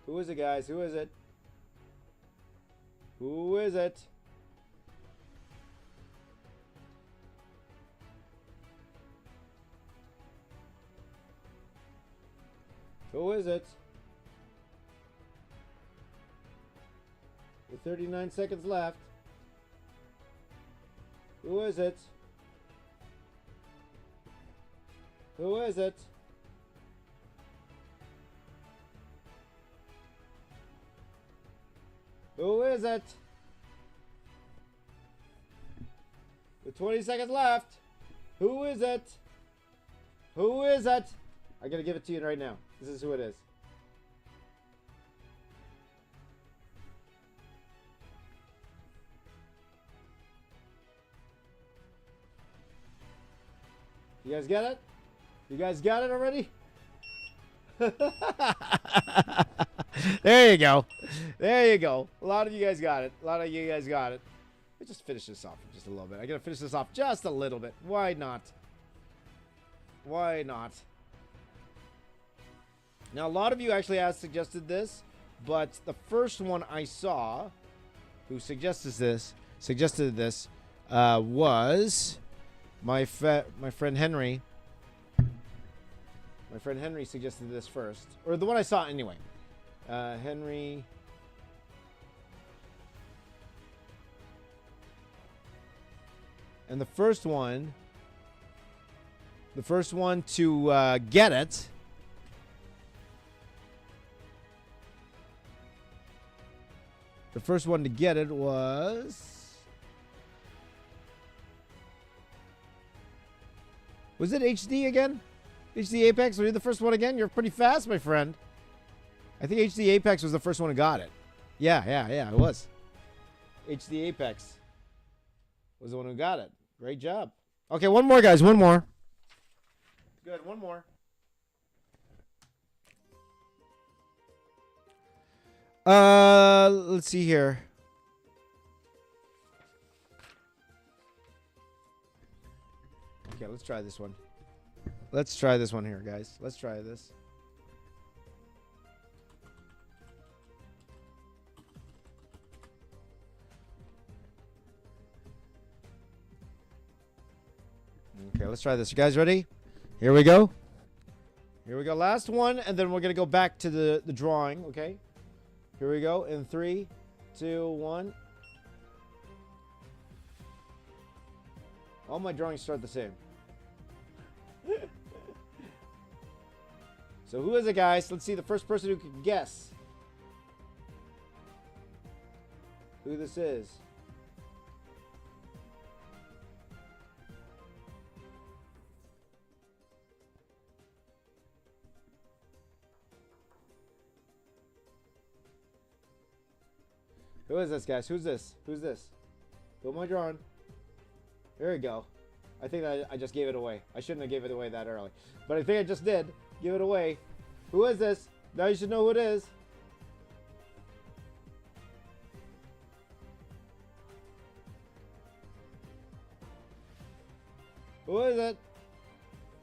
Who is it, guys? Who is it? Who is it? Who is it? With 39 seconds left. Who is it? Who is it? Who is it? With 20 seconds left. Who is it? Who is it? I gotta give it to you right now. This is who it is. You guys get it? You guys got it already? There you go. There you go. A lot of you guys got it. A lot of you guys got it. Let's just finish this off just a little bit. I gotta finish this off just a little bit. Why not? Why not? Now, a lot of you actually have suggested this, but the first one I saw who suggested this was my friend Henry. My friend Henry suggested this first. Or the one I saw anyway. Henry. And the first one to get it. The first one to get it was it HD again? HD Apex, were you the first one again? You're pretty fast, my friend. I think HD Apex was the first one who got it. Yeah, it was. HD Apex was the one who got it. Great job. Okay, one more, guys. One more. Good, one more. Let's see here. Okay, let's try this one. Let's try this one here, guys. Let's try this. Okay, let's try this. You guys ready? Here we go. Here we go. Last one, and then we're going to go back to the drawing, okay? Here we go. In 3, 2, 1. All my drawings start the same. So who is it, guys? Let's see the first person who can guess who this is. Who is this, guys? Who's this? Who's this? Who am I drawing? There we go. I think that I just gave it away. I shouldn't have gave it away that early. But I think I just did. Give it away. Who is this? Now you should know who it is. Who is it?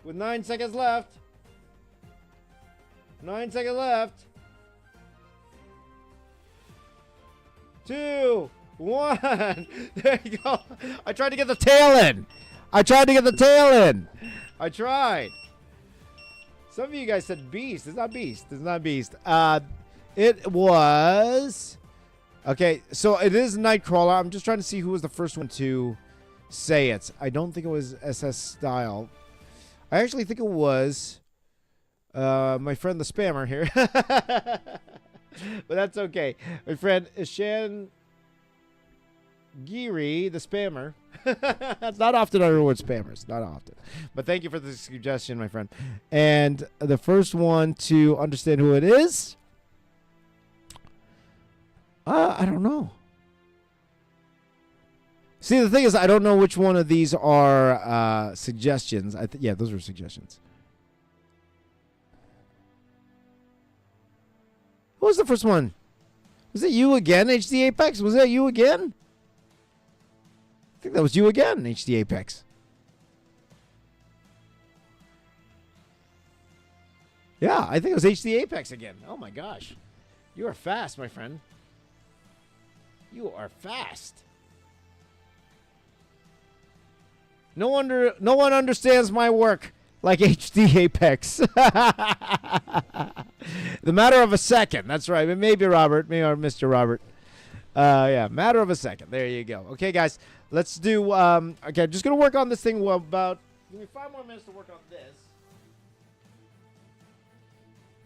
With 9 seconds left. 9 seconds left. 2, 1. There you go. I tried to get the tail in. I tried. Some of you guys said Beast. It's not Beast. It was... Okay, so it is Nightcrawler. I'm just trying to see who was the first one to say it. I don't think it was SS Style. I actually think it was my friend the Spammer here. But that's okay. My friend Ishan Giri, the Spammer. That's not often I reward spammers. Not often. But thank you for the suggestion, my friend. And the first one to understand who it is, I don't know. See, the thing is, I don't know which one of these are suggestions. Yeah, those were suggestions. What was the first one? Was it you again, HD Apex? Was that you again? I think that was you again, HD Apex. Yeah, I think it was HD Apex again. Oh my gosh. You are fast, my friend. You are fast. No one understands my work like HD Apex. The matter of a second. That's right. Maybe Robert. Maybe Mr. Robert. Yeah, matter of a second. There you go. Okay, guys. Let's do... okay, I'm just going to work on this thing about... Give me 5 more minutes to work on this.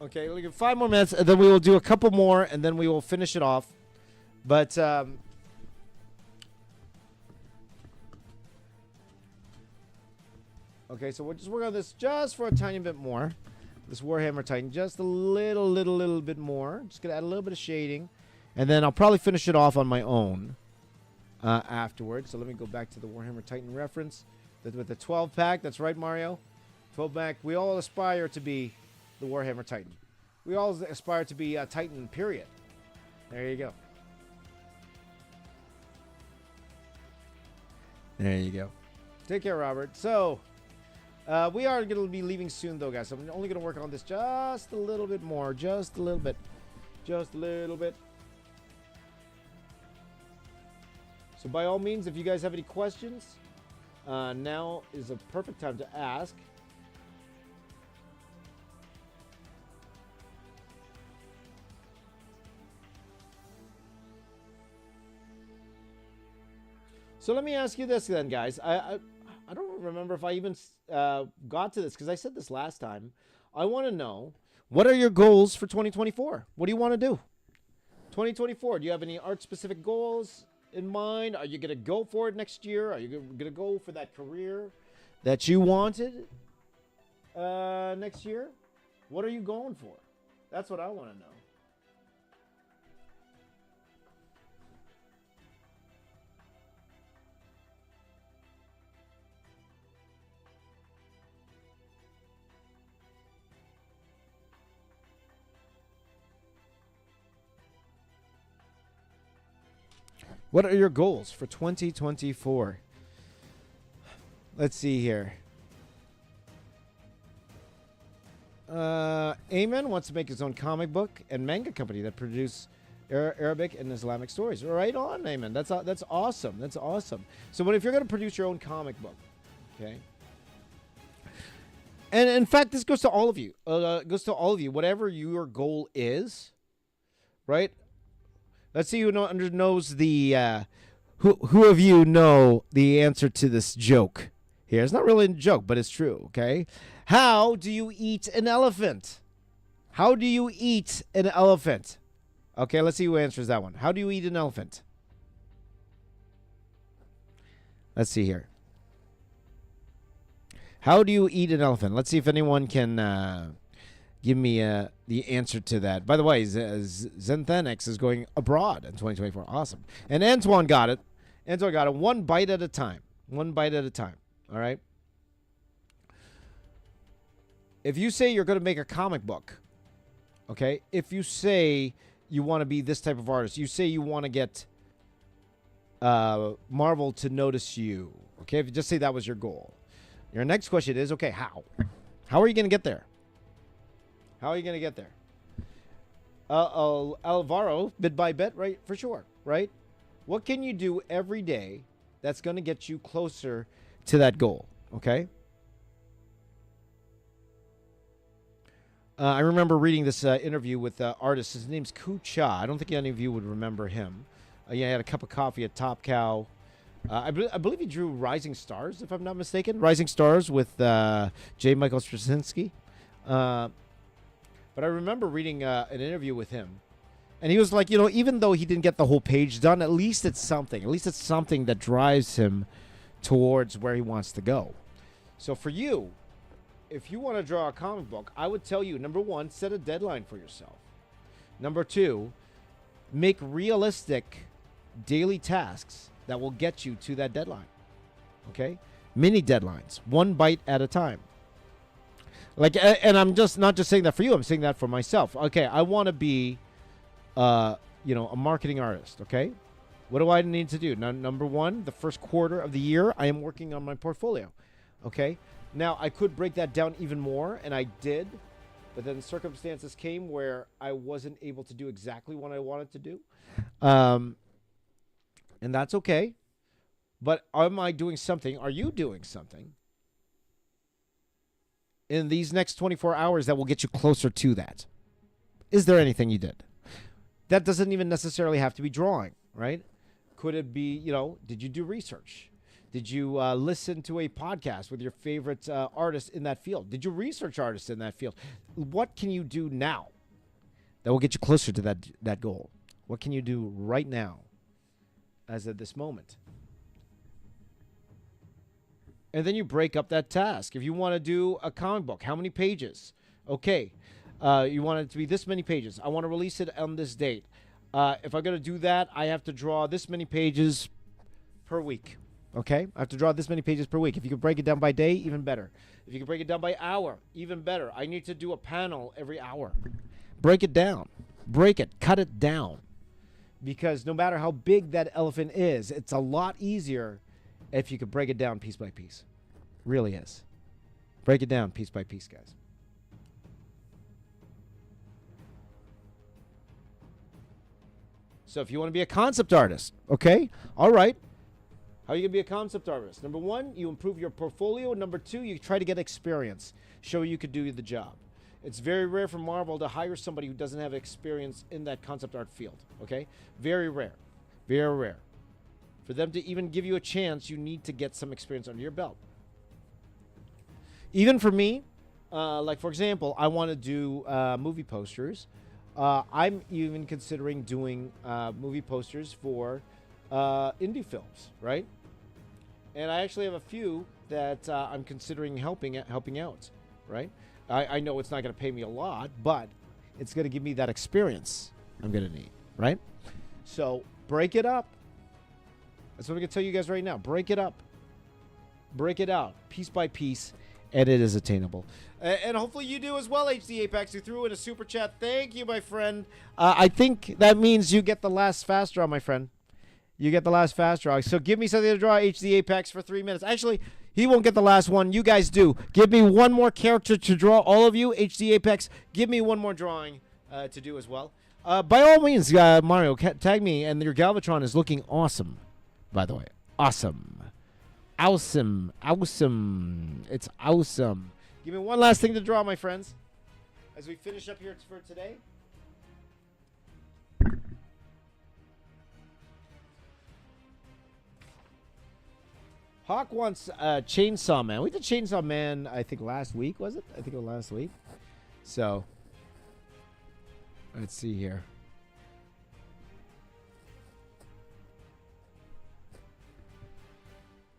Okay, we'll give 5 more minutes, and then we will do a couple more, and then we will finish it off. But... okay, so we'll just work on this just for a tiny bit more. This Warhammer Titan, just a little bit more. Just gonna add a little bit of shading, and then I'll probably finish it off on my own afterwards. So let me go back to the Warhammer Titan reference with the 12-pack. That's right, Mario. 12-pack. We all aspire to be the Warhammer Titan. We all aspire to be a Titan. Period. There you go. There you go. Take care, Robert. So. We are going to be leaving soon, though, guys. So I'm only going to work on this just a little bit more. Just a little bit. Just a little bit. So by all means, if you guys have any questions, now is a perfect time to ask. So let me ask you this then, guys. I don't remember if I even got to this because I said this last time. I want to know, what are your goals for 2024? What do you want to do? 2024, do you have any art-specific goals in mind? Are you going to go for it next year? Are you going to go for that career that you wanted next year? What are you going for? That's what I want to know. What are your goals for 2024? Let's see here. Ayman wants to make his own comic book and manga company that produce Arabic and Islamic stories. Right on, Ayman. That's awesome. That's awesome. So, if you're going to produce your own comic book, okay. And in fact, this goes to all of you. Whatever your goal is, right? Let's see who knows the. Who of you know the answer to this joke? Here, it's not really a joke, but it's true. Okay, how do you eat an elephant? How do you eat an elephant? Okay, let's see who answers that one. How do you eat an elephant? Let's see here. How do you eat an elephant? Let's see if anyone can give me the answer to that. By the way, Zenthenix is going abroad in 2024. Awesome. And Antoine got it. Antoine got it one bite at a time. One bite at a time. All right? If you say you're going to make a comic book, okay? If you say you want to be this type of artist, you say you want to get Marvel to notice you, okay? If you just say that was your goal. Your next question is, okay, how? How are you going to get there? How are you going to get there? Alvaro, bit by bit, right? For sure, right? What can you do every day that's going to get you closer to that goal, okay? I remember reading this interview with the artist. His name's Kucha. I don't think any of you would remember him. He had a cup of coffee at Top Cow. I believe he drew Rising Stars, if I'm not mistaken. Rising Stars with J. Michael Straczynski. But I remember reading an interview with him. And he was like, even though he didn't get the whole page done, at least it's something. At least it's something that drives him towards where he wants to go. So for you, if you want to draw a comic book, I would tell you, number one, set a deadline for yourself. Number two, make realistic daily tasks that will get you to that deadline. Okay? Mini deadlines, one bite at a time. Like, and I'm just not just saying that for you, I'm saying that for myself. Okay, I want to be, a marketing artist, okay? What do I need to do? Now, number one, the first quarter of the year, I am working on my portfolio, okay? Now, I could break that down even more, and I did, but then circumstances came where I wasn't able to do exactly what I wanted to do. And that's okay. But am I doing something? Are you doing something in these next 24 hours that will get you closer to that? Is there anything you did? That doesn't even necessarily have to be drawing, right? Could it be, did you do research? Did you listen to a podcast with your favorite artist in that field? Did you research artists in that field? What can you do now that will get you closer to that goal? What can you do right now as of this moment? And then you break up that task. If you want to do a comic book, how many pages? Okay. You want it to be this many pages. I want to release it on this date. If I'm going to do that, I have to draw this many pages per week. Okay? I have to draw this many pages per week. If you can break it down by day, even better. If you can break it down by hour, even better. I need to do a panel every hour. Break it down. Break it. Cut it down. Because no matter how big that elephant is, it's a lot easier if you could break it down piece by piece. Really is. Break it down piece by piece, guys. So if you want to be a concept artist, okay, all right. How are you going to be a concept artist? Number one, you improve your portfolio. Number two, you try to get experience. Show you could do the job. It's very rare for Marvel to hire somebody who doesn't have experience in that concept art field, okay? Very rare. Very rare. For them to even give you a chance, you need to get some experience under your belt. Even for me, like for example, I want to do movie posters. I'm even considering doing movie posters for indie films, right? And I actually have a few that I'm considering helping out, right? I know it's not going to pay me a lot, but it's going to give me that experience I'm going to need, right? So break it up. That's what I'm going to tell you guys right now. Break it up. Break it out piece by piece, and it is attainable. And hopefully you do as well, HD Apex. You threw in a super chat. Thank you, my friend. I think that means you get the last fast draw, my friend. You get the last fast draw. So give me something to draw HD Apex for 3 minutes. Actually, he won't get the last one. You guys do. Give me one more character to draw. All of you, HD Apex, give me one more drawing to do as well. By all means, Mario, tag me. And your Galvatron is looking awesome, by the way. Awesome. Awesome. Awesome. It's awesome. Give me one last thing to draw, my friends, as we finish up here for today. Hawk wants Chainsaw Man. We did Chainsaw Man, I think, last week, was it? I think it was last week. So, let's see here.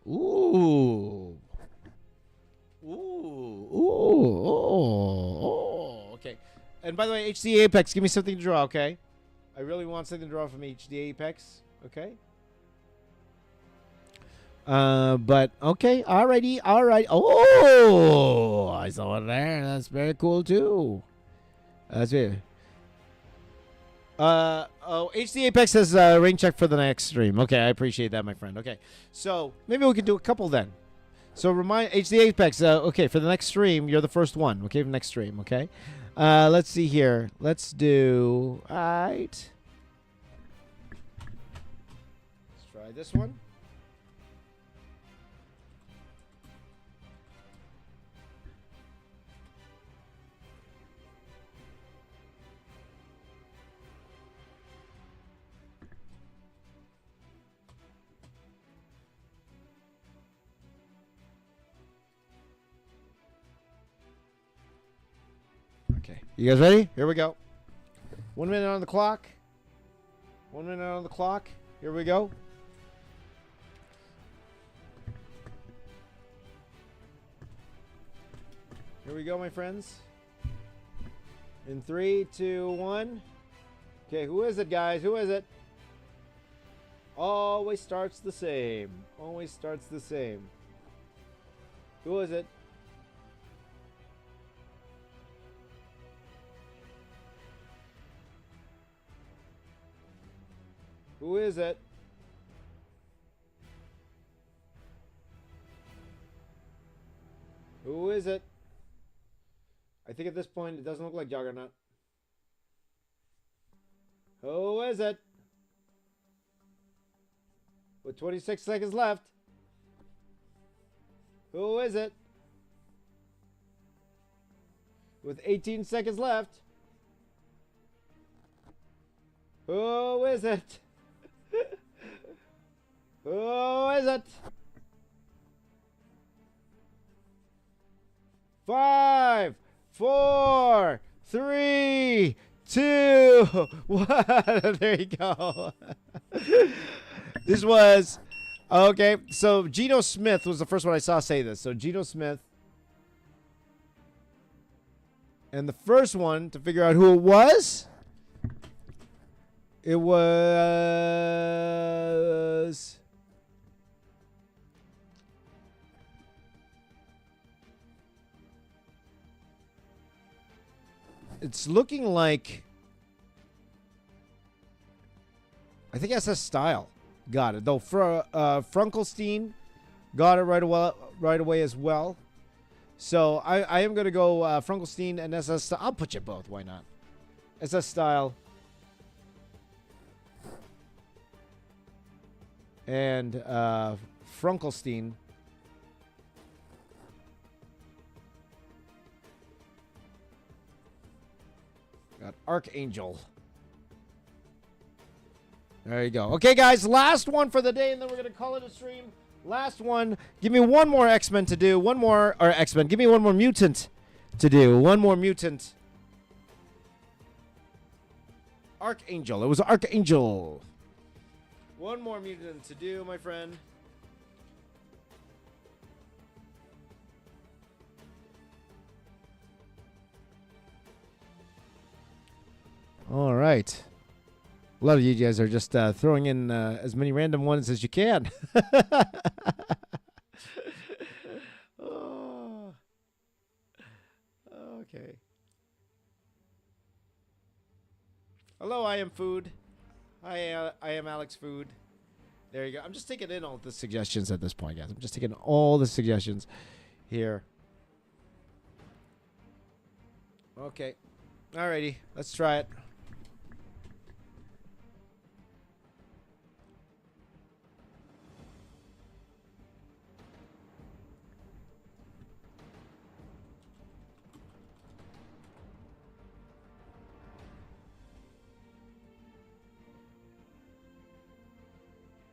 Ooh. Ooh. Ooh. Okay. And by the way, HD Apex, give me something to draw, okay? I really want something to draw from HD Apex, okay? But okay, alrighty, alright. Oh, I saw it there. That's very cool too. That's it. Oh, HD Apex has rain check for the next stream. Okay, I appreciate that, my friend. Okay, so maybe we could do a couple then. So remind HD Apex. Okay, for the next stream, you're the first one. Okay, for the next stream. Okay. Let's see here. Let's do. Alright. Let's try this one. Okay. You guys ready? Here we go. 1 minute on the clock. 1 minute on the clock. Here we go. Here we go, my friends. In 3, 2, 1. Okay, who is it, guys? Who is it? Always starts the same. Always starts the same. Who is it? Who is it? Who is it? I think at this point it doesn't look like Juggernaut. Who is it? With 26 seconds left. Who is it? With 18 seconds left. Who is it? Who is it? 5, 4, 3, 2, 1. There you go. This was okay. So Geno Smith was the first one I saw say this. So Geno Smith, and the first one to figure out who it was. It was. It's looking like. I think SS Style got it though. Frankelstein got it right away as well. So I am gonna go Frankelstein and SS Style. I'll put you both. Why not? SS Style. And Frankelstein. Got Archangel. There you go. Okay, guys, last one for the day, and then we're going to call it a stream. Last one. Give me one more X-Men to do. One more, or X-Men. Give me one more mutant to do. One more mutant. Archangel. It was Archangel. One more mutant to do, my friend. All right. A lot of you guys are just throwing in as many random ones as you can. Oh. Okay. Hello, I am Food. I am Alex Food. There you go. I'm just taking in all the suggestions at this point, guys. I'm just taking all the suggestions here. Okay. Alrighty. Let's try it.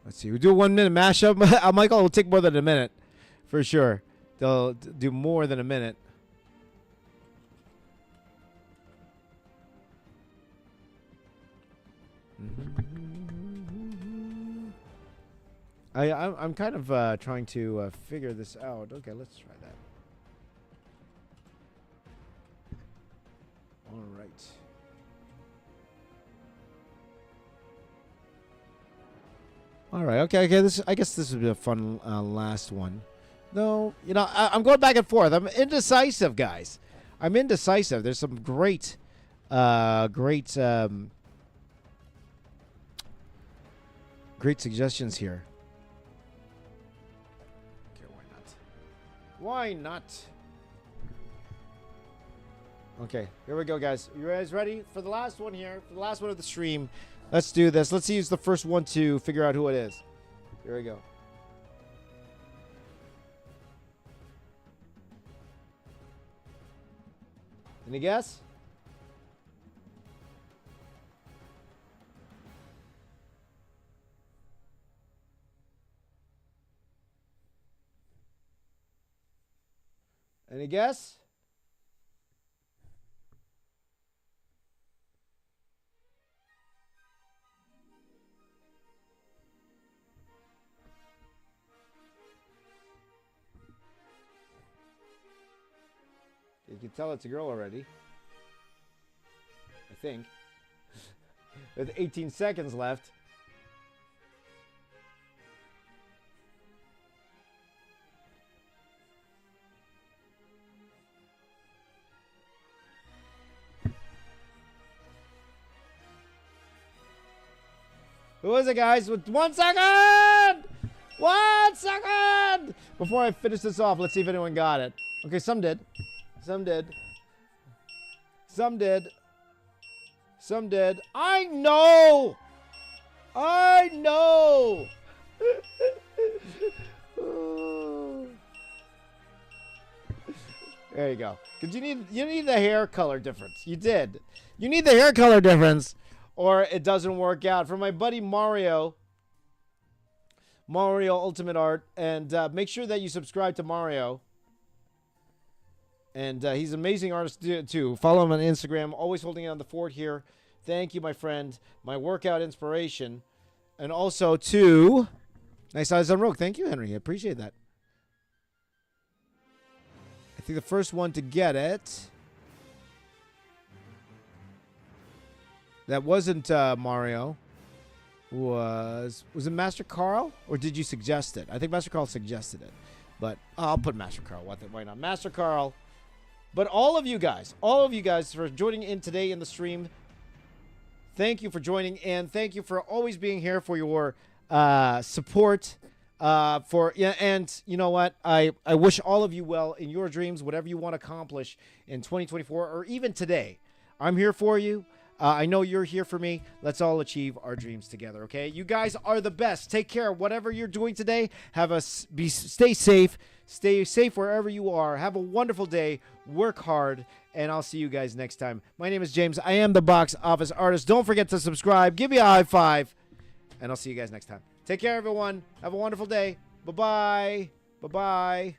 Let's see. We do a 1 minute mashup. Michael will take more than a minute, for sure. They'll do more than a minute. I'm kind of trying to figure this out. Okay, let's try that. All right. All right. Okay. Okay. I guess this would be a fun last one. No, you know, I'm going back and forth. I'm indecisive, guys. I'm indecisive. There's some great suggestions here. Okay, why not? Why not? Okay, here we go, guys. You guys ready for the last one here? For the last one of the stream. Let's do this. Let's use the first one to figure out who it is. Here we go. Any guess? Any guess? You can tell it's a girl already. I think. With 18 seconds left. Who is it, guys? With 1 second! 1 second! Before I finish this off, let's see if anyone got it. Okay, some did. Some did. Some did. Some did. I know! I know! There you go. Because you need the hair color difference. You did. You need the hair color difference, or it doesn't work out. For my buddy Mario Ultimate Art, and make sure that you subscribe to Mario. And he's an amazing artist too. Follow him on Instagram. Always holding on the fort here. Thank you, my friend. My workout inspiration. And also to Nice Eyes on Rogue. Thank you, Henry. I appreciate that. I think the first one to get it that wasn't Mario was it Master Carl, or did you suggest it? I think Master Carl suggested it, but I'll put Master Carl. Why not? Master Carl. But all of you guys for joining in today in the stream. Thank you for joining in. Thank you for always being here for your support. And you know what? I wish all of you well in your dreams, whatever you want to accomplish in 2024 or even today. I'm here for you. I know you're here for me. Let's all achieve our dreams together, okay? You guys are the best. Take care. Whatever you're doing today, stay safe. Stay safe wherever you are. Have a wonderful day. Work hard, and I'll see you guys next time. My name is James. I am the Box Office Artist. Don't forget to subscribe. Give me a high five, and I'll see you guys next time. Take care, everyone. Have a wonderful day. Bye-bye. Bye-bye.